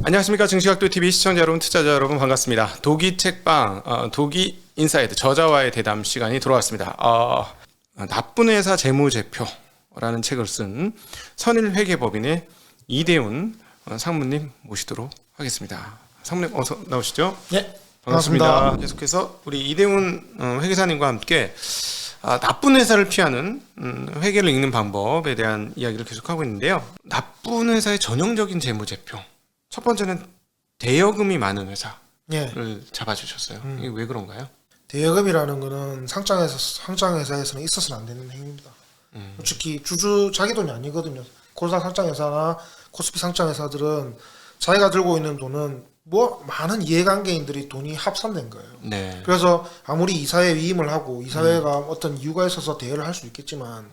안녕하십니까. 증시각도TV 시청자 여러분, 투자자 여러분 반갑습니다. 도기 책방, 도기 인사이드 저자와의 대담 시간이 돌아왔습니다. 나쁜 회사 재무제표라는 책을 쓴 선일회계법인의 이대훈 상무님 모시도록 하겠습니다. 상무님 어서 나오시죠. 네, 반갑습니다. 계속해서 우리 이대훈 회계사님과 함께 나쁜 회사를 피하는 회계를 읽는 방법에 대한 이야기를 계속하고 있는데요. 나쁜 회사의 전형적인 재무제표. 첫 번째는 대여금이 많은 회사를 잡아주셨어요. 이게 왜 그런가요? 대여금이라는 거는 상장회사에서는 있어서는 안 되는 행위입니다. 솔직히 주주 자기 돈이 아니거든요. 코스닥 상장회사나 코스피 상장회사들은 자기가 들고 있는 돈은 뭐 많은 이해관계인들이 돈이 합산된 거예요. 네. 그래서 아무리 이사회 위임을 하고 이사회가 어떤 이유가 있어서 대여를 할 수 있겠지만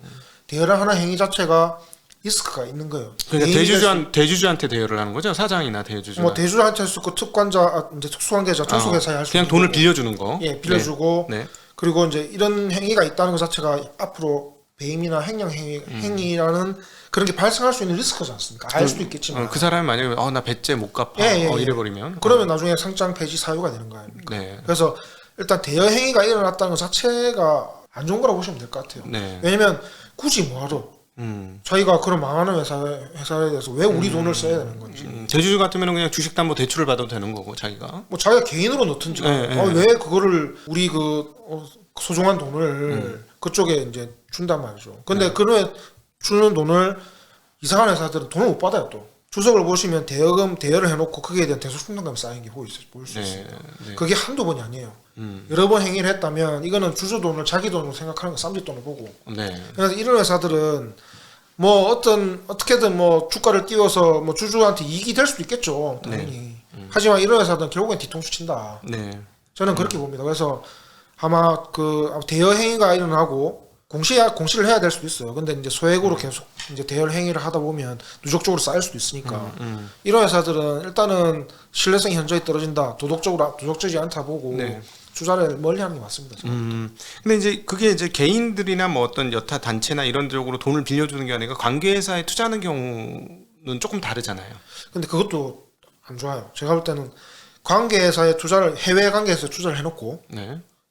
대여를 하는 행위 자체가 리스크가 있는 거예요. 그러니까 대주주한테 대여를 하는 거죠? 사장이나 대주주가. 뭐 대주주한테 할 수 있고 특관자, 이제 특수관계자, 전속회사에 할 수 있고. 그냥 돈을 빌려주는 거. 예, 빌려주고. 네. 그리고 이제 이런 행위가 있다는 것 자체가 앞으로 배임이나 횡령 행위라는 그런 게 발생할 수 있는 리스크지 않습니까? 알 수도 있겠지만. 그 사람이 만약에 나 배째 못 갚아 이래버리면. 그러면 나중에 상장 폐지 사유가 되는 거 아닙니까? 네. 그래서 일단 대여 행위가 일어났다는 것 자체가 안 좋은 거라고 보시면 될 것 같아요. 네. 왜냐면 굳이 뭐하러 자기가 그런 망하는 회사에 대해서 왜 우리 돈을 써야 되는 건지. 대주주 같으면 그냥 주식담보대출을 받아도 되는 거고 자기가. 뭐 자기가 개인으로 넣든지. 왜 그거를 우리 소중한 돈을 그쪽에 이제 준단 말이죠. 근데 그런 주는 돈을 이상한 회사들은 돈을 못 받아요 또. 주석을 보시면 대여를 해놓고 거기에 대한 대소충당금이 쌓인 게 보일 수 있습니다. 네. 그게 한두 번이 아니에요. 여러 번 행위를 했다면 이거는 주주 돈을 자기 돈으로 생각하는 거 쌈짓돈을 보고. 네. 그래서 이런 회사들은 뭐 어떻게든 뭐 주가를 띄워서 뭐 주주한테 이익이 될 수도 있겠죠. 당연히. 하지만 이런 회사들은 결국엔 뒤통수 친다. 네. 저는 그렇게 봅니다. 그래서 아마 대여 행위가 일어나고 공시를 해야 될 수도 있어요. 근데 이제 소액으로 계속 이제 대여 행위를 하다 보면 누적적으로 쌓일 수도 있으니까 이런 회사들은 일단은 신뢰성이 현저히 떨어진다. 도덕적이지 않다 보고 투자를 멀리하는 게 맞습니다. 근데 이제 그게 이제 개인들이나 뭐 어떤 여타 단체나 이런 쪽으로 돈을 빌려주는 게 아니라 관계회사에 투자하는 경우는 조금 다르잖아요. 근데 그것도 안 좋아요. 제가 볼 때는 관계회사에 해외 관계에서 투자를 해놓고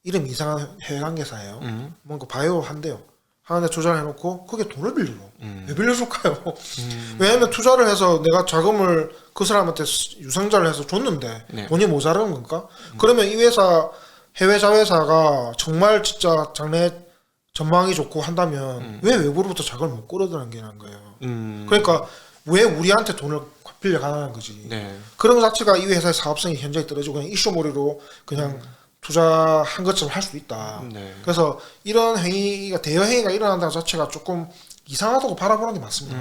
이름 이상한 해외 관계사예요. 뭔가 바이오 한대요. 하는데 투자를 해놓고 그게 돈을 빌리러 왜 빌려줄까요? 왜냐면 투자를 해서 내가 자금을 그 사람한테 유상자를 해서 줬는데 돈이 모자라는 건가? 그러면 이 회사 해외 자회사가 정말 진짜 장래 전망이 좋고 한다면 왜 외부로부터 자금을 못 끌어들이는 거예요. 그러니까 왜 우리한테 돈을 빌려가는 거지. 그런 것 자체가 이 회사의 사업성이 현저히 떨어지고 그냥 이슈몰이로 그냥 투자한 것처럼 할 수도 있다. 그래서 이런 행위가 대여 행위가 일어난다는 자체가 조금 이상하다고 바라보는 게 맞습니다.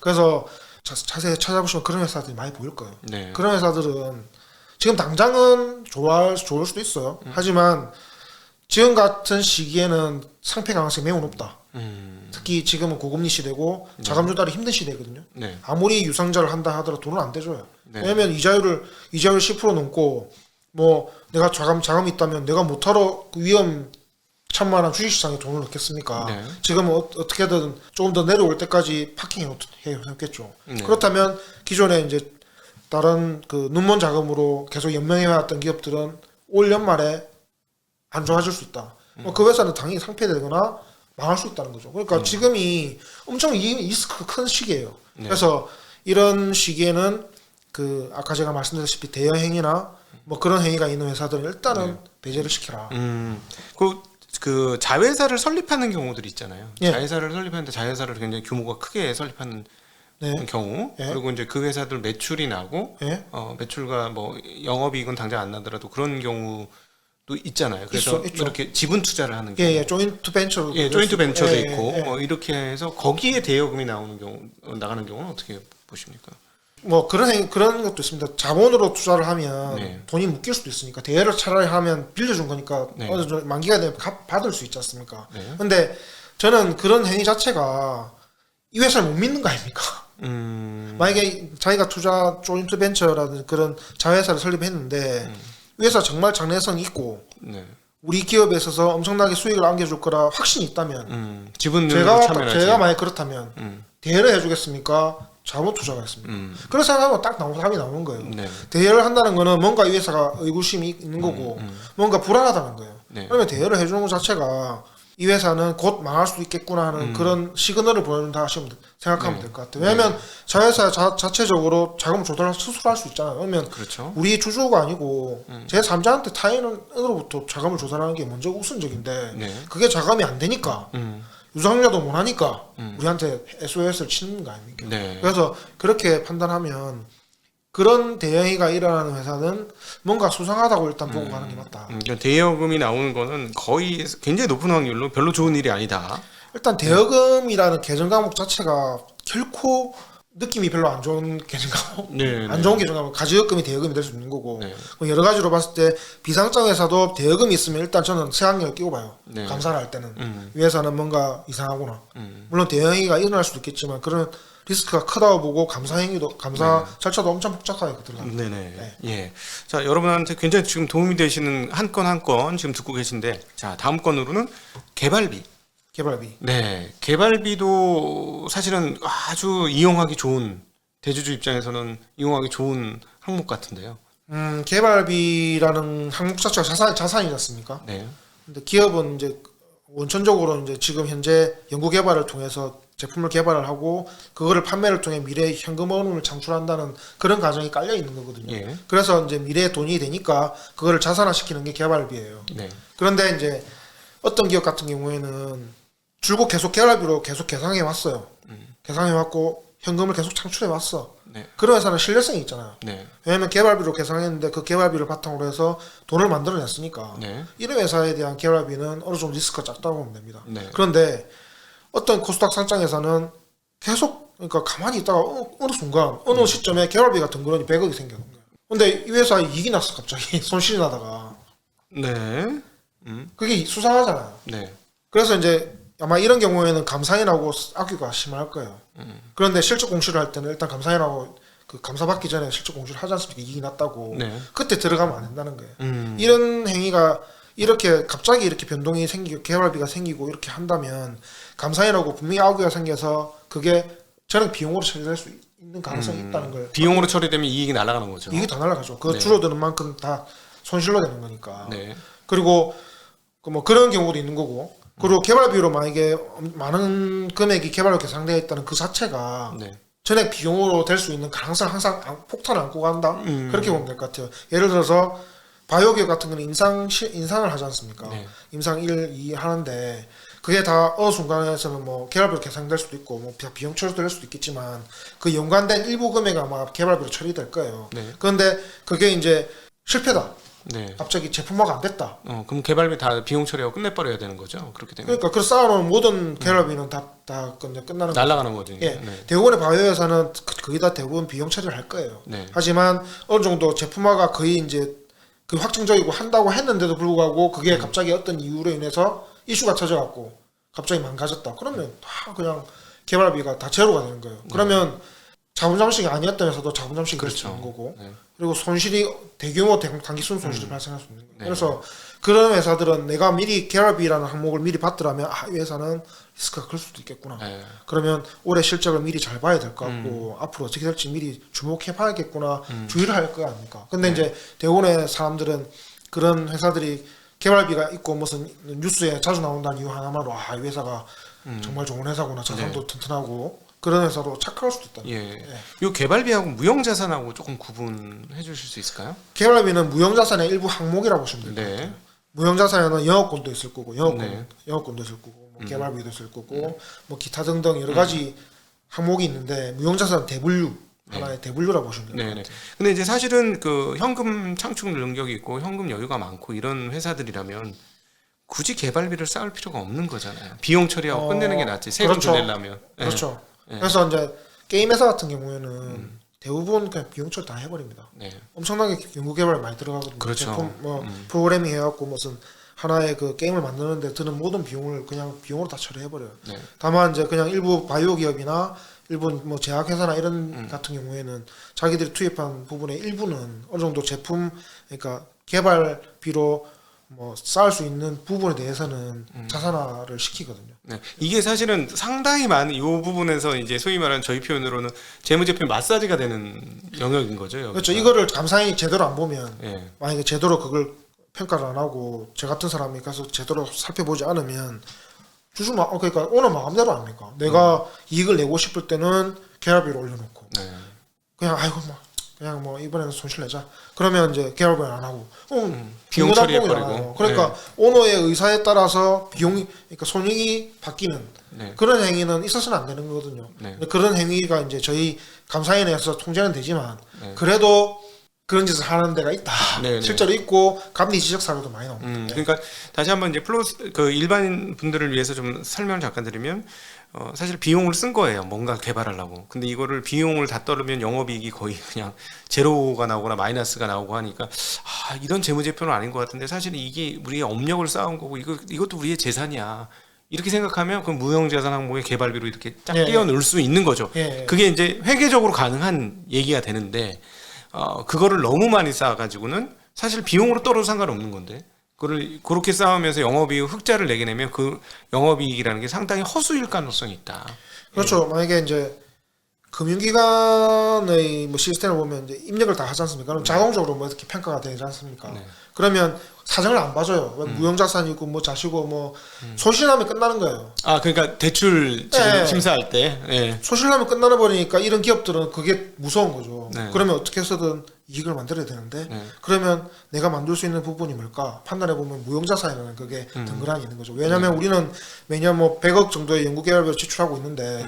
그래서 자세히 찾아보시면 그런 회사들이 많이 보일 거예요. 그런 회사들은 지금 당장은 좋을 수도 있어요. 하지만 지금 같은 시기에는 상패 가능성이 매우 높다. 특히 지금은 고금리 시대고 자금 조달이 힘든 시대거든요. 아무리 유상자를 한다 하더라도 돈을 안 대줘요. 왜냐면 이자율 10% 넘고 뭐 내가 자금이 있다면 내가 못하러 위험천만한 주식시장에 돈을 넣겠습니까? 지금은 어떻게든 조금 더 내려올 때까지 파킹해 놓겠죠. 그렇다면 기존에 이제 다른 눈먼 자금으로 계속 연명해왔던 기업들은 올 연말에 안 좋아질 수 있다. 그 회사는 당연히 상폐되거나 망할 수 있다는 거죠. 그러니까 지금이 엄청 리스크가 큰 시기예요. 그래서 이런 시기에는 아까 제가 말씀드렸다시피 대여 행위나 뭐 그런 행위가 있는 회사들은 일단은 배제를 시켜라. 그 자회사를 설립하는 경우들이 있잖아요. 자회사를 설립하는데 자회사를 굉장히 규모가 크게 설립하는 경우 그리고 이제 그 회사들 매출이 나고 매출과 뭐 영업이익은 당장 안 나더라도 그런 경우도 있잖아요. 그래서 이렇게 지분 투자를 하는 경우, 조인트 벤처, 조인트 벤처도 있고 뭐 이렇게 해서 거기에 대여금이 나가는 경우는 어떻게 보십니까? 뭐 그런 것도 있습니다. 자본으로 투자를 하면 돈이 묶일 수도 있으니까 대여를 차라리 하면 빌려준 거니까 어느 정도 만기가 되면 받을 수 있지 않습니까? 근데 저는 그런 행위 자체가 이 회사를 못 믿는 거 아닙니까? 만약에 자기가 조인트 벤처라든 그런 자회사를 설립했는데 이 회사 정말 장래성이 있고 우리 기업에 있어서 엄청나게 수익을 안겨줄 거라 확신이 있다면 지분으로 참여하지. 제가 만약 그렇다면 대여를 해주겠습니까? 잘못 투자가 했습니다. 그런 생각하면 딱 답이 나오는 거예요. 네. 대여를 한다는 거는 뭔가 이 회사가 의구심이 있는 거고 뭔가 불안하다는 거예요. 네. 그러면 대여를 해주는 것 자체가 이 회사는 곧 망할 수도 있겠구나 하는 그런 시그널을 보여준다 생각하면 될 것 같아요. 왜냐하면 자회사 자체적으로 자금을 조달해서 스스로 할 수 있잖아요. 그러면 그렇죠. 우리 주주가 아니고 제3자한테 타인으로부터 자금을 조달하는 게 먼저 우선적인데 네. 그게 자금이 안 되니까 유상료도 못 하니까 우리한테 SOS를 치는 거 아닙니까? 네. 그래서 그렇게 판단하면 그런 대행위가 일어나는 회사는 뭔가 수상하다고 일단 보고 가는 게 맞다. 그러니까 대여금이 나오는 거는 거의 굉장히 높은 확률로 별로 좋은 일이 아니다. 일단 대여금이라는 계정 과목 자체가 결코 느낌이 별로 안 좋은 계정 과목, 네, 안 좋은 계정 과목, 가지적금이 대여금이 될 수 있는 거고 네. 여러 가지로 봤을 때 비상장 회사도 대여금이 있으면 일단 저는 세학력을 끼고 봐요. 네. 감사를 할 때는 이 회사는 뭔가 이상하구나. 물론 대여행위가 일어날 수도 있겠지만 그런 리스크가 크다고 보고 감사 절차도 엄청 복잡하게 들어갑니다. 네네. 예. 자, 여러분한테 굉장히 지금 도움이 되시는 한 건 한 건 지금 듣고 계신데, 자, 다음 건으로는 개발비. 개발비. 네. 개발비도 사실은 아주 이용하기 좋은, 대주주 입장에서는 이용하기 좋은 항목 같은데요. 개발비라는 항목 자체가 자산이지 않습니까? 네. 근데 기업은 이제 원천적으로 이제 지금 현재 연구 개발을 통해서 제품을 개발을 하고 그거를 판매를 통해 미래의 현금원을 창출한다는 그런 과정이 깔려 있는 거거든요. 예. 그래서 이제 미래의 돈이 되니까 그거를 자산화시키는 게 개발비예요. 네. 그런데 이제 어떤 기업 같은 경우에는 줄곧 계속 개발비로 계속 계상해 왔어요. 계상해 왔고 현금을 계속 창출해 왔어. 네. 그런 회사는 신뢰성이 있잖아요. 네. 왜냐하면 개발비로 계상했는데 그 개발비를 바탕으로 해서 돈을 만들어냈으니까 네. 이런 회사에 대한 개발비는 어느 정도 리스크가 작다고 보면 됩니다. 네. 그런데 어떤 코스닥 상장에서는 계속 그러니까 가만히 있다가 어느 순간 어느 시점에 개발비가 덩그러니 100억이 생기는 거예요. 근데 이 회사에 이익이 났어 갑자기 손실이 나다가 네. 그게 수상하잖아요. 네. 그래서 이제 아마 이런 경우에는 감사인하고 악유가 심할 거예요. 그런데 실적 공시를 할 때는 일단 감사인하고 그 감사 받기 전에 실적 공시를 하지 않습니까? 이익이 났다고. 네. 그때 들어가면 안 된다는 거예요. 이런 행위가 이렇게 갑자기 이렇게 변동이 생기고 개발비가 생기고 이렇게 한다면 감사인하고 분명히 악유가 생겨서 그게 저는 비용으로 처리될 수 있는 가능성이 있다는 걸. 비용으로 처리되면 이익이 날아가는 거죠. 이익이 다 날아가죠. 그 네. 줄어드는 만큼 다 손실로 되는 거니까. 네. 그리고 그 뭐 그런 경우도 있는 거고. 그리고 개발비로 만약에 많은 금액이 개발로 계상되어 있다는 그 자체가 네. 전액 비용으로 될 수 있는 가능성 항상 폭탄을 안고 간다. 그렇게 보면 될 것 같아요. 예를 들어서 바이오 기업 같은 경우는 인상을 하지 않습니까? 네. 임상 1, 2 하는데 그게 다 어느 순간에서는 뭐 개발비로 계상될 수도 있고 뭐 비용 처리될 수도 있겠지만 그 연관된 일부 금액이 아마 개발비로 처리될 거예요. 네. 그런데 그게 이제 실패다. 네. 갑자기 제품화가 안 됐다. 그럼 개발비 다 비용 처리하고 끝내버려야 되는 거죠. 그렇게 되면. 그러니까 그 쌓아놓은 모든 개발비는 다 끝나는 날아가는 거죠. 예, 네. 대부분의 바이오 회사는 거의 다 대부분 비용 처리를 할 거예요. 네. 하지만 어느 정도 제품화가 거의 이제 그 확정적이고 한다고 했는데도 불구하고 그게 갑자기 어떤 이유로 인해서 이슈가 터져갖고 갑자기 망가졌다. 그러면 다 그냥 개발비가 다 제로가 되는 거예요. 그러면 자본 잠식이 아니었던 회사도 자본 잠식이 될 수 있는 거고, 네. 그리고 손실이 대규모 단기순 손실이 발생할 수 있는 거예요. 네. 그래서 그런 회사들은 내가 미리 개발비라는 항목을 미리 봤더라면 이 회사는 리스크가 클 수도 있겠구나. 네. 그러면 올해 실적을 미리 잘 봐야 될 것 같고 앞으로 어떻게 될지 미리 주목해 봐야겠구나 주의를 할 거 아닙니까? 근데 이제 대부분의 사람들은 그런 회사들이 개발비가 있고 무슨 뉴스에 자주 나온다는 이유 하나만으로 이 회사가 정말 좋은 회사구나, 자산도 튼튼하고 그런 회사로 착각할 수도 있다. 예. 요 개발비하고 무형자산하고 조금 구분해 주실 수 있을까요? 개발비는 무형자산의 일부 항목이라고 보시면 돼요. 네. 무형자산에는 영업권도 있을 거고 네. 영업권도 있을 거고 뭐 개발비도 있을 거고 뭐 기타 등등 여러 가지 항목이 있는데 무형자산은 대분류 하나의 대분류라고 보시면 돼요. 네네. 근데 이제 사실은 그 현금 창출 능력이 있고 현금 여유가 많고 이런 회사들이라면 굳이 개발비를 쌓을 필요가 없는 거잖아요. 비용 처리하고 끝내는 게 낫지. 세금 그렇죠. 좀 내려면. 그렇죠. 네. 그래서 이제 게임 회사 같은 경우에는 대부분 그냥 비용 처리 다 해버립니다. 네. 엄청나게 연구 개발 많이 들어가거든요. 그렇죠. 제품 뭐 프로그래밍 해갖고 무슨 하나의 그 게임을 만드는데 드는 모든 비용을 그냥 비용으로 다 처리해버려요. 네. 다만 이제 그냥 일부 바이오 기업이나 일부 뭐 제약회사나 이런 같은 경우에는 자기들이 투입한 부분의 일부는 어느 정도 제품 그러니까 개발비로 뭐 쌓을 수 있는 부분에 대해서는 자산화를 시키거든요. 네. 이게 사실은 상당히 많은 이 부분에서 이제 소위 말하는 저희 표현으로는 재무제표 마사지가 되는 영역인 거죠. 여기가. 그렇죠. 이거를 감사인이 제대로 안 보면 예. 만약에 제대로 그걸 평가를 안 하고 저 같은 사람이 가서 제대로 살펴보지 않으면 주주 막 그러니까 오너 마음대로 합니까? 내가 이익을 내고 싶을 때는 계약비를 올려놓고 네. 그냥 아이고 뭐 그냥 뭐 이번에는 손실 내자. 그러면 이제 계약을 안 하고 비용 당연한 처리해버리고. 뽕이잖아요. 그러니까 오너의 의사에 따라서 비용이 그러니까 손익이 바뀌는 네. 그런 행위는 있어서는 안 되는 거거든요. 네. 근데 그런 행위가 이제 저희 감사인에서 통제는 되지만 네. 그래도 그런 짓을 하는 데가 있다. 네, 네. 실제로 있고 감리 지적 사례도 많이 나옵니다. 그러니까 다시 한번 이제 플러스 그 일반 분들을 위해서 좀 설명을 잠깐 드리면 사실 비용을 쓴 거예요. 뭔가 개발하려고. 근데 이거를 비용을 다 떨으면 영업이익이 거의 그냥 제로가 나오거나 마이너스가 나오고 하니까 이런 재무제표는 아닌 것 같은데 사실 이게 우리의 업력을 쌓은 거고 이것도 우리의 재산이야. 이렇게 생각하면 그 무형자산 항목의 개발비로 이렇게 쫙 예, 끼워 넣을 수 있는 거죠. 예. 그게 이제 회계적으로 가능한 얘기가 되는데 그거를 너무 많이 쌓아가지고는 사실 비용으로 떨어도 상관없는 건데 그걸 그렇게 쌓으면서 영업이익 흑자를 내게 되면 그 영업이익이라는 게 상당히 허수일 가능성이 있다. 그렇죠. 만약에 이제 금융기관의 뭐 시스템을 보면 이제 입력을 다 하지 않습니까? 그럼 자동적으로 뭐 이렇게 평가가 되지 않습니까? 네. 그러면 사정을 안 봐줘요. 무형자산이고 뭐 자시고 뭐 소실나면 끝나는 거예요. 그러니까 대출 지금 네. 심사할 때, 예. 소실나면 끝나는 버리니까 이런 기업들은 그게 무서운 거죠. 네. 그러면 어떻게 해서든 이익을 만들어야 되는데 네. 그러면 내가 만들 수 있는 부분이 뭘까? 판단해 보면 무형자산이라는 그게 덩그러니 있는 거죠. 왜냐하면 우리는 매년 뭐 100억 정도의 연구개발비를 지출하고 있는데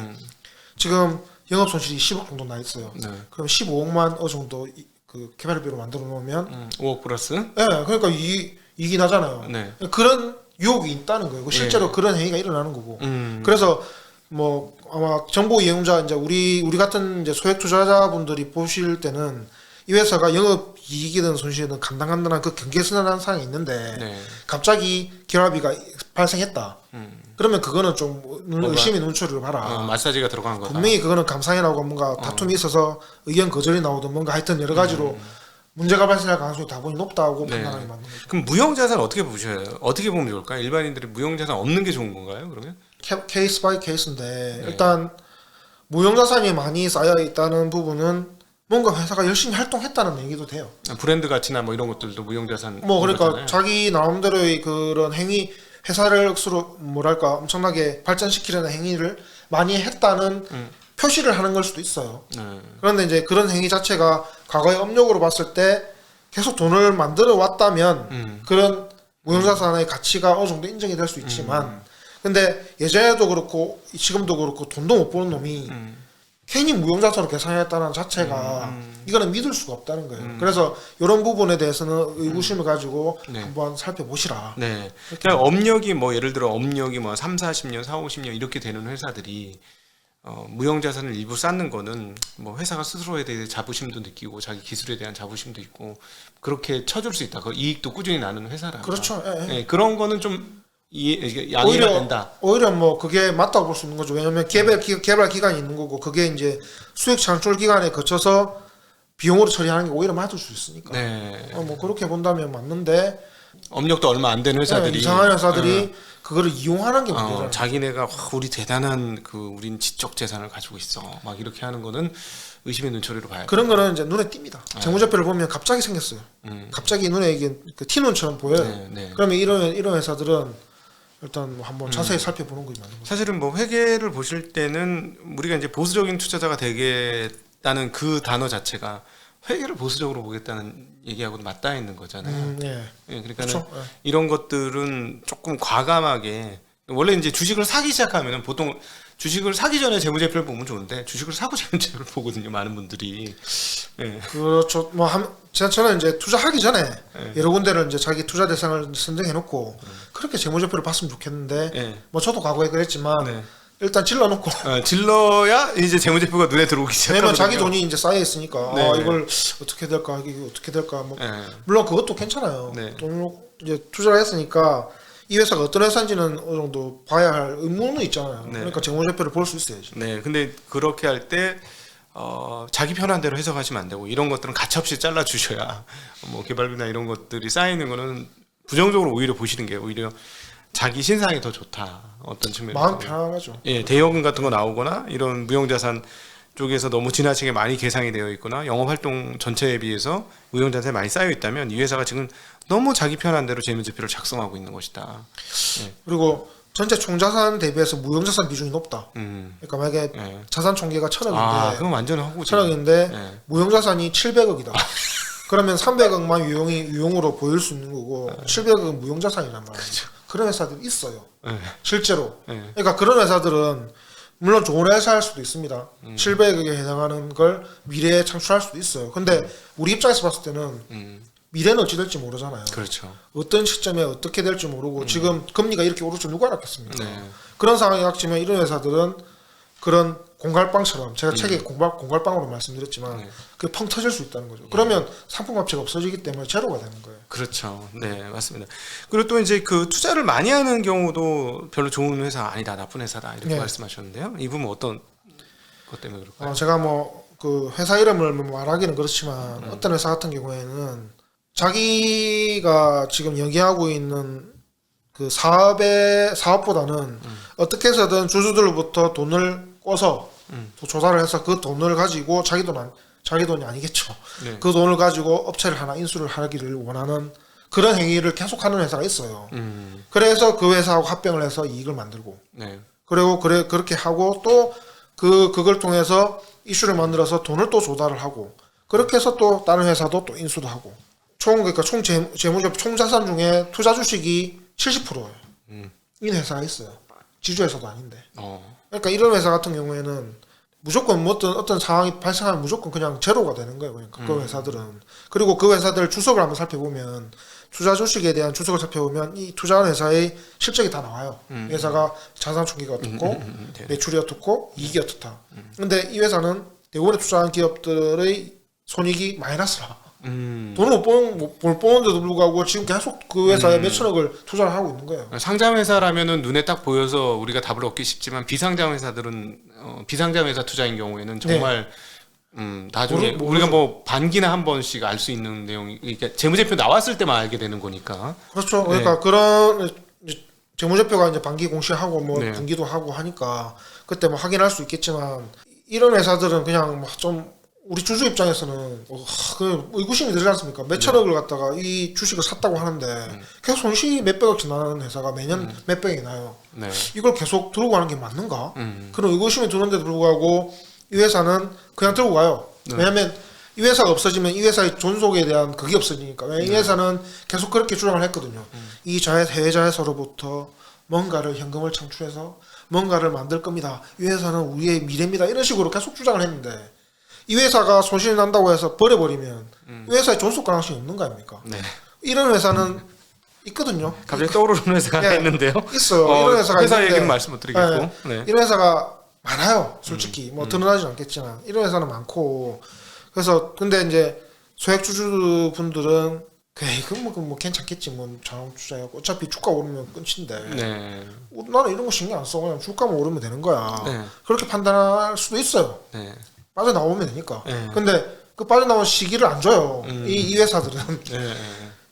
지금 영업 손실이 10억 정도 나 있어요. 네. 그럼 15억만 원 정도 그 개발비로 만들어 놓으면 5억 플러스. 그러니까 이익이 나잖아요. 네. 그런 유혹이 있다는 거예요. 실제로 그런 행위가 일어나는 거고. 그래서 뭐 아마 정보 이용자 이제 우리 같은 이제 소액 투자자분들이 보실 때는 이 회사가 영업 이익이든 손실이든 간당간당한 그 경계선언한 사항이 있는데 네. 갑자기 결합비가 발생했다. 그러면 그거는 좀 의심의 눈초리를 봐라. 마사지가 들어간 거다. 분명히 그거는 감사인하고 뭔가 다툼이 있어서 의견 거절이 나오든 뭔가 하여튼 여러 가지로 문제가 발생할 가능성이 다분히 높다고 네. 판단하기 맞는 거죠. 그럼 무형자산 어떻게 보셔요? 어떻게 보면 좋을까요? 일반인들이 무형자산 없는 게 좋은 건가요? 그러면? 케이스 바이 케이스인데 일단 무형자산이 많이 쌓여 있다는 부분은 뭔가 회사가 열심히 활동했다는 얘기도 돼요. 브랜드 가치나 뭐 이런 것들도 무형자산. 뭐 그러니까 거잖아요. 자기 나름대로의 그런 행위 회사를 스스로 뭐랄까 엄청나게 발전시키려는 행위를 많이 했다는 표시를 하는 걸 수도 있어요. 그런데 이제 그런 행위 자체가 과거의 업력으로 봤을 때 계속 돈을 만들어 왔다면 그런 무형자산의 가치가 어느 정도 인정이 될 수 있지만 근데 예전에도 그렇고 지금도 그렇고 돈도 못 버는 놈이 괜히 무형자산으로 계산했다는 자체가 이거는 믿을 수가 없다는 거예요. 그래서 이런 부분에 대해서는 의구심을 가지고 네. 한번 살펴보시라. 네. 그러니까 업력이 뭐 예를 들어 업력이 뭐 3, 40년, 4, 50년 이렇게 되는 회사들이 무형자산을 일부 쌓는 거는 뭐 회사가 스스로에 대해 자부심도 느끼고 자기 기술에 대한 자부심도 있고 그렇게 쳐줄 수 있다. 그 이익도 꾸준히 나는 회사라. 그렇죠. 예. 네, 그런 거는 좀 양해가 된다. 오히려 뭐 그게 맞다고 볼 수 있는 거죠. 왜냐하면 개발 기간이 있는 거고 그게 이제 수익 창출 기간에 거쳐서 비용으로 처리하는 게 오히려 맞을 수 있으니까. 네. 뭐 그렇게 본다면 맞는데 업력도 얼마 안 되는 회사들이 이상한 회사들이 그거를 이용하는 게 문제잖아요. 자기네가 와, 우리 대단한 우린 지적 재산을 가지고 있어. 막 이렇게 하는 거는 의심의 눈초리로 봐야 돼. 그런 거는 이제 눈에 띕니다. 재무제표를 보면 갑자기 생겼어요. 갑자기 눈에 이게 그 티눈처럼 보여요. 네, 네. 그러면 이런 회사들은 일단 뭐 한번 자세히 살펴보는 게 맞는 거죠. 사실은 뭐 회계를 보실 때는 우리가 이제 보수적인 투자자가 되겠다는 그 단어 자체가 회계를 보수적으로 보겠다는 얘기하고도 맞닿아 있는 거잖아요. 예. 예, 그러니까 그렇죠. 이런 것들은 조금 과감하게 원래 이제 주식을 사기 시작하면은 보통 주식을 사기 전에 재무제표를 보면 좋은데 주식을 사고 재무제표를 보거든요. 많은 분들이. 예. 그렇죠. 저는 이제 투자하기 전에 여러 군데를 이제 자기 투자 대상을 선정해놓고 그렇게 재무제표를 봤으면 좋겠는데 예. 뭐 저도 과거에 그랬지만 네. 일단 질러놓고 질러야 이제 재무제표가 눈에 들어오기 시작하거든요. 왜냐면 자기 돈이 이제 쌓여 있으니까 네. 이걸 어떻게 될까 이게 어떻게 될까 뭐 예. 물론 그것도 괜찮아요. 네. 돈을 이제 투자를 했으니까 이 회사가 어떤 회사인지는 어느 정도 봐야 할 의무는 있잖아요. 네. 그러니까 재무제표를 볼 수 있어야지. 네, 근데 그렇게 할 때 자기 편한 대로 해석하시면 안 되고 이런 것들은 가차없이 잘라 주셔야 뭐 개발비나 이런 것들이 쌓이는 거는 부정적으로 오히려 보시는 게 오히려 자기 신상이 더 좋다. 어떤 측면에서 마음 편안하죠. 예, 대여금 같은 거 나오거나 이런 무형자산 쪽에서 너무 지나치게 많이 계상이 되어 있거나 영업 활동 전체에 비해서 무형자산이 많이 쌓여 있다면 이 회사가 지금 너무 자기 편한 대로 재무제표를 작성하고 있는 것이다. 그리고 전체 총자산 대비해서 무형자산 비중이 높다. 그러니까 만약에 예. 자산 총계가 1,000억인데 아, 그건 완전 허구지. 1,000억인데 예. 무형자산이 700억이다. 그러면 300억만 유용으로 보일 수 있는 거고 700억은 무형자산이란 말이에요. 그런 회사들이 있어요. 예. 실제로. 예. 그러니까 그런 회사들은 물론 좋은 회사일 수도 있습니다. 700억에 해당하는 걸 미래에 창출할 수도 있어요. 근데 우리 입장에서 봤을 때는 미래는 어찌 될지 모르잖아요. 그렇죠. 어떤 시점에 어떻게 될지 모르고 지금 금리가 이렇게 오를 줄 누가 알았겠습니까? 네. 그런 상황이 닥치면 이런 회사들은 그런 공갈빵처럼 제가 책에 공갈빵으로 말씀드렸지만 그게 펑 터질 수 있다는 거죠. 그러면 상품 가치가 없어지기 때문에 제로가 되는 거예요. 그렇죠. 네, 맞습니다. 그리고 또 이제 그 투자를 많이 하는 경우도 별로 좋은 회사 아니다, 나쁜 회사다 이렇게 네. 말씀하셨는데요. 이 부분 어떤 것 때문에 그럴까요? 제가 뭐 그 회사 이름을 뭐 말하기는 그렇지만 어떤 회사 같은 경우에는 자기가 지금 영위하고 있는 그 사업보다는 어떻게 해서든 주주들로부터 돈을 꿔서 조달을 해서 그 돈을 가지고 자기 돈이 아니겠죠. 네. 그 돈을 가지고 업체를 하나 인수를 하기를 원하는 그런 행위를 계속하는 회사가 있어요. 그래서 그 회사하고 합병을 해서 이익을 만들고 네. 그리고 그렇게 하고 또 그걸 통해서 이슈를 만들어서 돈을 또 조달을 하고 그렇게 해서 또 다른 회사도 또 인수도 하고 그러니까 총 재무적 총자산 중에 투자 주식이 70%예요. 이 회사가 있어요. 지주회사도 아닌데. 그러니까 이런 회사 같은 경우에는 무조건 뭐 어떤 상황이 발생하면 무조건 그냥 제로가 되는 거예요. 그러니까 그 회사들은. 그리고 그 회사들 주석을 한번 살펴보면 투자 주식에 대한 주석을 살펴보면 이 투자한 회사의 실적이 다 나와요. 회사가 자산 총계가 어떻고 매출이 어떻고 이익이 어떻다. 근데 이 회사는 대부분의 투자한 기업들의 손익이 마이너스라. 돈을 못 버는데도 불구하고 지금 계속 그 회사에 몇천억을 투자를 하고 있는 거예요. 상장 회사라면은 눈에 딱 보여서 우리가 답을 얻기 쉽지만 비상장 회사들은 비상장 회사 투자인 경우에는 정말 나중에 우리가 뭐 반기나 한 번씩 알 수 있는 내용이 그러니까 재무제표 나왔을 때만 알게 되는 거니까. 그렇죠. 그러니까 그런 재무제표가 이제 반기 공시하고 뭐 네. 분기도 하고 하니까 그때 뭐 확인할 수 있겠지만 이런 회사들은 그냥 뭐 좀 우리 주주 입장에서는 그 의구심이 들지 않습니까? 몇천억을 갖다가 이 주식을 샀다고 하는데 계속 손실이 몇백억씩 나는 회사가 매년 몇백억이 나요. 네. 이걸 계속 들고 가는 게 맞는가? 그런 의구심이 드는데도 불구하고 이 회사는 그냥 들고 가요. 왜냐하면 이 회사가 없어지면 이 회사의 존속에 대한 그게 없어지니까. 왜냐하면 이 회사는 계속 그렇게 주장을 했거든요. 이 해외 자회사로부터 뭔가를 현금을 창출해서 뭔가를 만들 겁니다. 이 회사는 우리의 미래입니다. 이런 식으로 계속 주장을 했는데 이 회사가 손실이 난다고 해서 버려버리면 이 회사의 존속 가능성이 없는 거 아닙니까? 네. 이런 회사는 있거든요. 갑자기 떠오르는 회사가 네. 있는데요. 있어요. 이런 회사가 회사 있는데 얘기는 말씀 못 드리겠고. 네. 이런 회사가 많아요. 솔직히 뭐 드러나진 않겠지만 이런 회사는 많고 그래서 근데 이제 소액주주 분들은 뭐 괜찮겠지 뭐 자동 투자하고 어차피 주가 오르면 끝인데 네. 나는 이런 거 신경 안 써. 그냥 주가만 오르면 되는 거야. 네. 그렇게 판단할 수도 있어요. 네. 빠져나오면 되니까. 네. 근데 그 빠져나온 시기를 안 줘요. 이 회사들은. 네.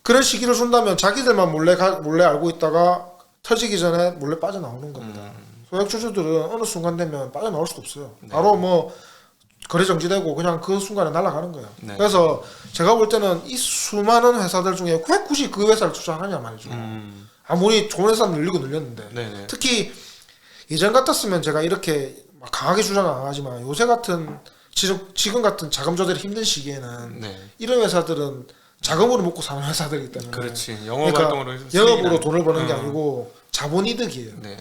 그런 시기를 준다면 자기들만 몰래 알고 있다가 터지기 전에 몰래 빠져나오는 겁니다. 소액주주들은 어느 순간 되면 빠져나올 수가 없어요. 바로 뭐 거래 정지되고 그냥 그 순간에 날아가는 거예요. 네. 그래서 제가 볼 때는 이 수많은 회사들 중에 왜 굳이 그 회사를 투자하냐 말이죠. 아무리 좋은 회사는 늘렸는데 네네. 특히 예전 같았으면 제가 이렇게 막 강하게 주장은 안 하지만 요새 같은 지금 같은 자금 조달이 힘든 시기에는 네. 이런 회사들은 자금으로 먹고 사는 회사들이기 때문에 그렇지. 영업활동으로 그러니까 영업으로 돈을 버는 게 아니고 자본이득이에요. 네.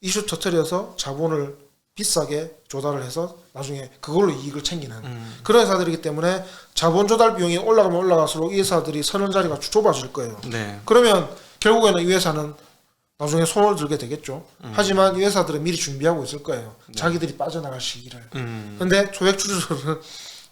이슈 터트려서 자본을 비싸게 조달을 해서 나중에 그걸로 이익을 챙기는 그런 회사들이기 때문에 자본 조달 비용이 올라가면 올라갈수록 이 회사들이 서는 자리가 좁아질 거예요. 네. 그러면 결국에는 이 회사는 나중에 손을 들게 되겠죠. 하지만 이 회사들은 미리 준비하고 있을 거예요. 자기들이 빠져나갈 시기를. 근데 소액주주들은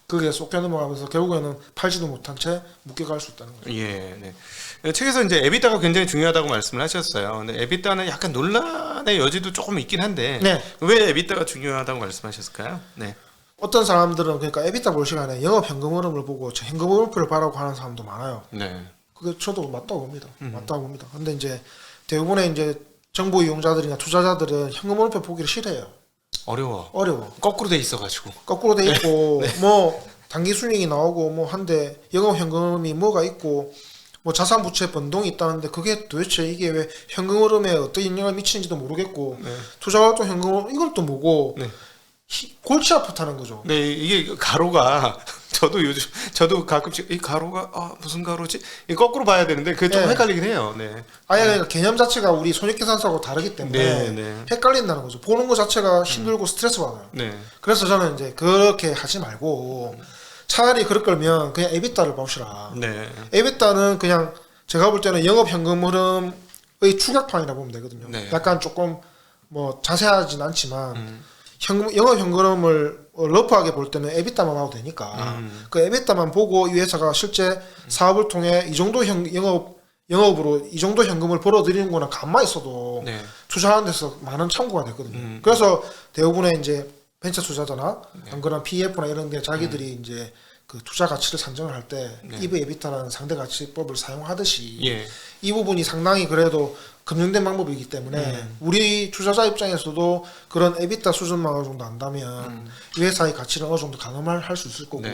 그게 쏙 넘어가면서 결국에는 팔지도 못한 채 묶여갈 수 있다는 거죠. 예, 네. 책에서 이제 에비타가 굉장히 중요하다고 말씀을 하셨어요. 근데 에비타는 약간 논란의 여지도 조금 있긴 한데 네. 왜 에비타가 중요하다고 말씀하셨을까요? 네. 어떤 사람들은 그러니까 에비타 볼 시간에 영업 현금 흐름을 보고 저 현금 흐름표를 봐라고 하는 사람도 많아요. 네. 그게 저도 맞다고 봅니다. 맞다고 봅니다. 근데 이제 대부분의 이제 정보 이용자들이나 투자자들은 현금 화폐 보기를 싫어해요. 어려워. 거꾸로 돼 있어가지고. 거꾸로 돼 있고 뭐 단기 순이익이 나오고 뭐 한데 영업 현금이 뭐가 있고 뭐 자산 부채 변동이 있다는데 그게 도대체 이게 왜 현금 흐름에 어떤 영향을 미치는지도 모르겠고 투자 활동 현금 이건 또 뭐고 골치 아프다는 거죠. 네, 이게 가로가 저도 가끔씩 이 가로가 무슨 가로지? 이 거꾸로 봐야 되는데 그게 좀 헷갈리긴 해요. 네. 아예 그러니까 개념 자체가 우리 손익계산서하고 다르기 때문에 헷갈린다는 거죠. 보는 거 자체가 힘들고 스트레스 받아요. 네. 그래서 저는 이제 그렇게 하지 말고 차라리 그럴 거면 그냥 에비타를 보시라. 네. 에비타는 그냥 제가 볼 때는 영업 현금 흐름의 추격판이라고 보면 되거든요. 네. 약간 조금 뭐 자세하진 않지만 영업 현금을 러프하게 볼 때는 에비타만 봐도 되니까 그 에비타만 보고 이 회사가 실제 사업을 통해 이 정도 영업으로 이 정도 현금을 벌어들이는 거나 가만히 있어도 투자하는 데서 많은 참고가 되거든요. 그래서 대부분의 이제 벤처 투자자나 안 그러나 PEF나 이런 데 자기들이 이제 그 투자 가치를 산정을 할 때 EV 에비타라는 상대 가치법을 사용하듯이 이 부분이 상당히 그래도 검증된 방법이기 때문에 우리 투자자 입장에서도 그런 에비타 수준만 어느 정도 안다면 이 회사의 가치를 어느 정도 가늠할 수 있을 거고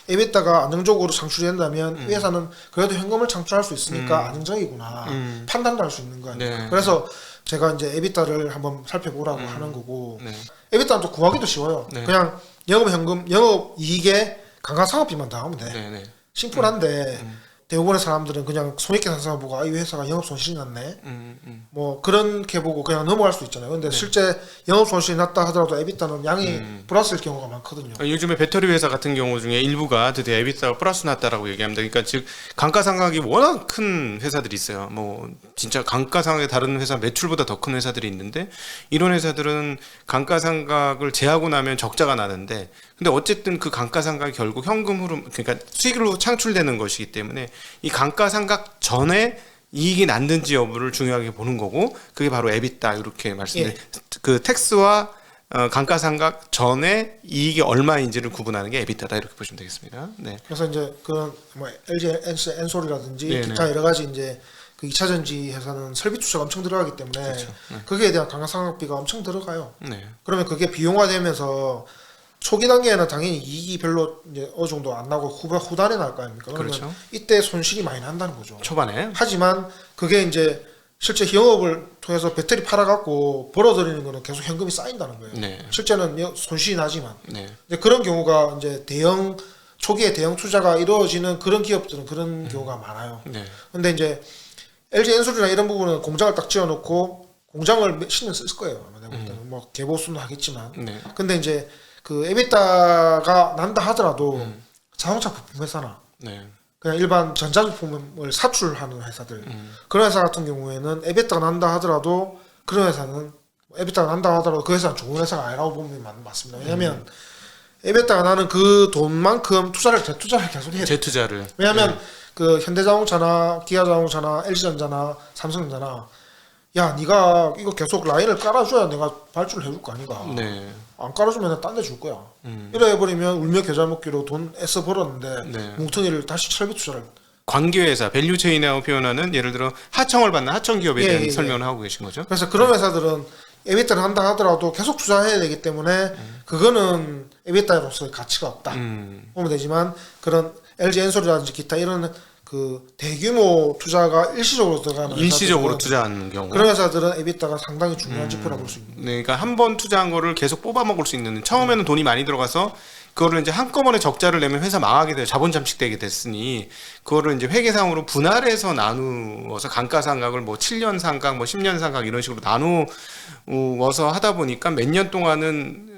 에비타가 안정적으로 창출이 된다면 이 회사는 그래도 현금을 창출할 수 있으니까 안정적이구나 판단도 할 수 있는 거 아닙니까? 그래서 제가 이제 에비타를 한번 살펴보라고 하는 거고 에비타는 또 구하기도 쉬워요. 그냥 영업 이익에 감가상각비만 나오면 돼. 심플한데 대부분의 사람들은 그냥 손익계산서만 보고 이 회사가 영업 손실이 났네. 뭐 그렇게 보고 그냥 넘어갈 수 있잖아요. 근데 실제 영업 손실이 났다 하더라도 에비타는 양이 플러스일 경우가 많거든요. 요즘에 배터리 회사 같은 경우 중에 일부가 드디어 에비타가 플러스 났다라고 얘기합니다. 그러니까 즉 감가상각이 워낙 큰 회사들이 있어요. 뭐 진짜 감가상각이 다른 회사 매출보다 더 큰 회사들이 있는데 이런 회사들은 감가상각을 제하고 나면 적자가 나는데 근데 어쨌든 그 감가상각이 결국 현금 흐름 그러니까 수익으로 창출되는 것이기 때문에 이 감가상각 전에 이익이 났는지 여부를 중요하게 보는 거고 그게 바로 에비타 이렇게 말씀드린 그 텍스와 감가상각 전에 이익이 얼마인지를 구분하는 게 에비타다 이렇게 보시면 되겠습니다. 네. 그래서 이제 그런 뭐 LG 엔솔이라든지 기타 여러 가지 이제 그 2차 전지 회사는 설비 투자가 엄청 들어가기 때문에 거기에 대한 감가상각비가 엄청 들어가요. 그러면 그게 비용화되면서 초기 단계에는 당연히 이익이 별로 이제 어느 정도 안 나고 후단에 날 거 아닙니까? 그러면 이때 손실이 많이 난다는 거죠. 초반에. 하지만 그게 이제 실제 영업을 통해서 배터리 팔아갖고 벌어들이는 거는 계속 현금이 쌓인다는 거예요. 실제는 손실이 나지만. 이제 그런 경우가 이제 초기에 대형 투자가 이루어지는 그런 기업들은 그런 경우가 많아요. 근데 이제 LG 엔솔이나 이런 부분은 공장을 딱 지어놓고 공장을 몇십 년 쓸 거예요. 아마 내가 볼 때는 뭐 개보수는 하겠지만. 근데 이제 그 에비타가 난다 하더라도 자동차 부품 회사나 그냥 일반 전자제품을 사출하는 회사들 그런 회사 같은 경우에는 에비타가 난다 하더라도 그런 회사는 에비타가 난다 하더라도 그 회사는 좋은 회사가 아니라고 보면 맞습니다. 왜냐하면 에비타가 나는 그 돈만큼 재투자를 계속 해야 돼요. 왜냐하면 그 현대자동차나 기아자동차나 LG전자나 삼성전자나 야 네가 이거 계속 라인을 깔아줘야 내가 발주를 해줄 거 아니가. 안 깔아주면 딴 데 줄 거야. 이래 버리면 울며 겨자 먹기로 돈 애써 벌었는데 뭉텅이를 다시 설비 투자를. 관계회사 밸류체인이라고 표현하는 예를 들어 하청을 받는 하청기업에 대한 설명을 하고 계신 거죠. 그래서 그런 회사들은 에비타를 한다 하더라도 계속 투자해야 되기 때문에 그거는 에비타로서의 가치가 없다 보면 되지만 그런 LG 엔솔이라든지 기타 이런 그 대규모 투자가 일시적으로 들어가는 일시적으로 투자하는 경우 그런 회사들은 에비타가 상당히 중요한 지표라고 볼 수 있는. 그러니까 한 번 투자한 거를 계속 뽑아 먹을 수 있는 처음에는 돈이 많이 들어가서 그거를 이제 한꺼번에 적자를 내면 회사 망하게 돼요. 자본 잠식되게 됐으니 그거를 이제 회계상으로 분할해서 나누어서 감가상각을 뭐 7년 상각, 뭐 10년 상각 이런 식으로 나누어서 하다 보니까 몇 년 동안은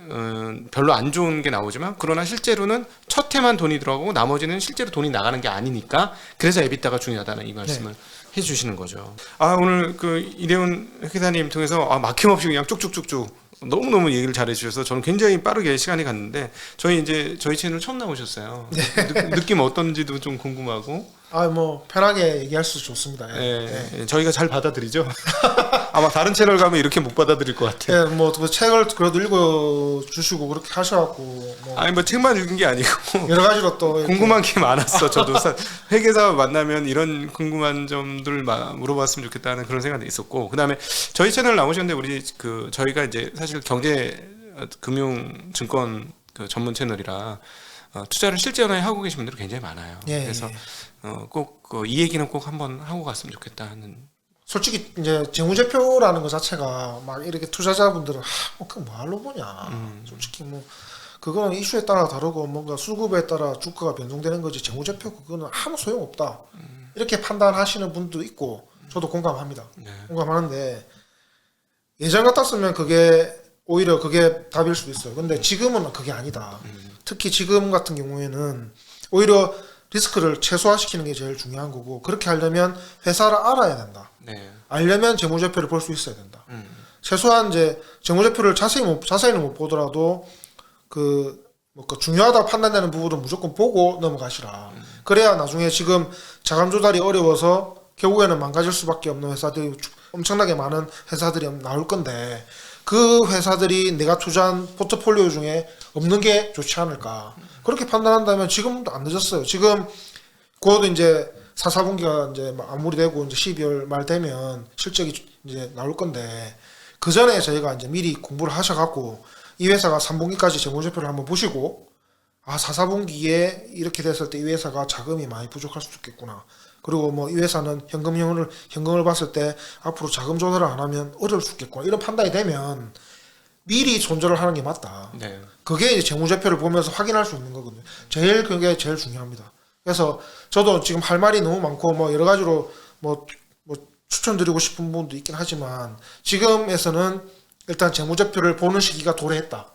별로 안 좋은 게 나오지만 그러나 실제로는 첫 해만 돈이 들어가고 나머지는 실제로 돈이 나가는 게 아니니까 그래서 에비타가 중요하다는 이 말씀을 해주시는 거죠. 오늘 그 이대훈 회계사님 통해서 막힘없이 그냥 쭉쭉쭉쭉 너무너무 얘기를 잘해주셔서 저는 굉장히 빠르게 시간이 갔는데 저희 채널 처음 나오셨어요. 느낌 어떤지도 좀 궁금하고. 뭐 편하게 얘기할 수 좋습니다. 저희가 잘 받아들이죠. 아마 다른 채널 가면 이렇게 못 받아들일 것 같아. 예, 뭐그 책을 그래도 읽어 주시고 그렇게 하셔갖고 뭐 아니 뭐 책만 읽은 게 아니고 여러 가지로 또 이렇게 궁금한 게 많았어. 저도 회계사 만나면 이런 궁금한 점들 물어봤으면 좋겠다는 그런 생각도 있었고, 그다음에 저희 채널 나오셨는데 우리 저희가 이제 사실 경제 금융 증권 전문 채널이라 투자를 실전에 하고 계신 분들이 굉장히 많아요. 예, 그래서 예. 꼭 이 얘기는 꼭 한번 하고 갔으면 좋겠다 하는. 솔직히 이제 재무제표라는 것 자체가 막 이렇게 투자자분들은 그 뭐하러 보냐. 솔직히 뭐 그거는 이슈에 따라 다르고 뭔가 수급에 따라 주가가 변동되는 거지 재무제표 그거는 아무 소용 없다. 이렇게 판단하시는 분도 있고 저도 공감합니다. 네. 공감하는데 예전 같았으면 그게 오히려 그게 답일 수도 있어요. 근데 지금은 그게 아니다. 특히 지금 같은 경우에는 오히려 리스크를 최소화시키는 게 제일 중요한 거고, 그렇게 하려면 회사를 알아야 된다. 네. 알려면 재무제표를 볼 수 있어야 된다. 최소한 이제 재무제표를 자세히는 못 보더라도 그 중요하다 판단되는 부분은 무조건 보고 넘어가시라. 그래야 나중에 지금 자금 조달이 어려워서 결국에는 망가질 수밖에 없는 회사들이 엄청나게 많은 회사들이 나올 건데, 그 회사들이 내가 투자한 포트폴리오 중에 없는 게 좋지 않을까. 그렇게 판단한다면 지금도 안 늦었어요. 지금 곧 이제 4분기가 이제 마무리되고 이제 12월 말 되면 실적이 이제 나올 건데, 그 전에 저희가 이제 미리 공부를 하셔갖고 이 회사가 3분기까지 재무제표를 한번 보시고 4분기에 이렇게 됐을 때 이 회사가 자금이 많이 부족할 수도 있겠구나. 그리고 뭐 이 회사는 현금을 봤을 때 앞으로 자금 조달을 안 하면 어려울 수 있겠구나. 이런 판단이 되면 미리 손절을 하는 게 맞다. 네. 그게 이제 재무제표를 보면서 확인할 수 있는 거거든요. 그게 제일 중요합니다. 그래서 저도 지금 할 말이 너무 많고 뭐 여러 가지로 뭐 추천드리고 싶은 부분도 있긴 하지만 지금에서는 일단 재무제표를 보는 시기가 도래했다.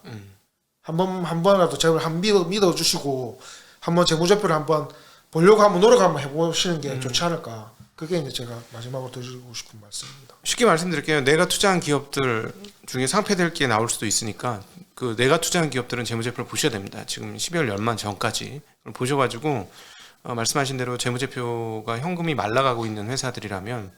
한 번이라도 제발 믿어주시고 한번 재무제표를 한번 보려고 한번 노력 한번 해보시는 게 좋지 않을까. 그게 이제 제가 마지막으로 드리고 싶은 말씀입니다. 쉽게 말씀드릴게요. 내가 투자한 기업들 중에 상폐될 게 나올 수도 있으니까 그 내가 투자한 기업들은 재무제표를 보셔야 됩니다. 지금 12월 연말 전까지 보셔가지고 말씀하신 대로 재무제표가 현금이 말라가고 있는 회사들이라면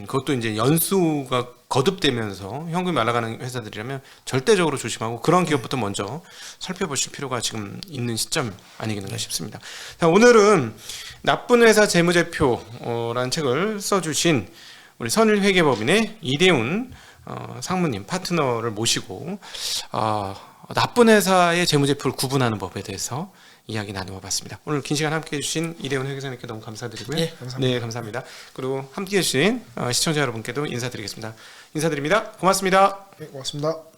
그것도 이제 연수가 거듭되면서 현금이 말라가는 회사들이라면 절대적으로 조심하고 그런 기업부터 먼저 살펴보실 필요가 지금 있는 시점 아니겠는가 싶습니다. 자, 오늘은 나쁜 회사 재무제표라는 책을 써주신 우리 선일회계법인의 이대훈 상무님 파트너를 모시고 나쁜 회사의 재무제표를 구분하는 법에 대해서 이야기 나누어 봤습니다. 오늘 긴 시간 함께해 주신 이대훈 회계사님께 너무 감사드리고요. 네, 감사합니다. 네, 감사합니다. 그리고 함께해 주신 시청자 여러분께도 인사드리겠습니다. 인사드립니다. 고맙습니다. 네, 고맙습니다.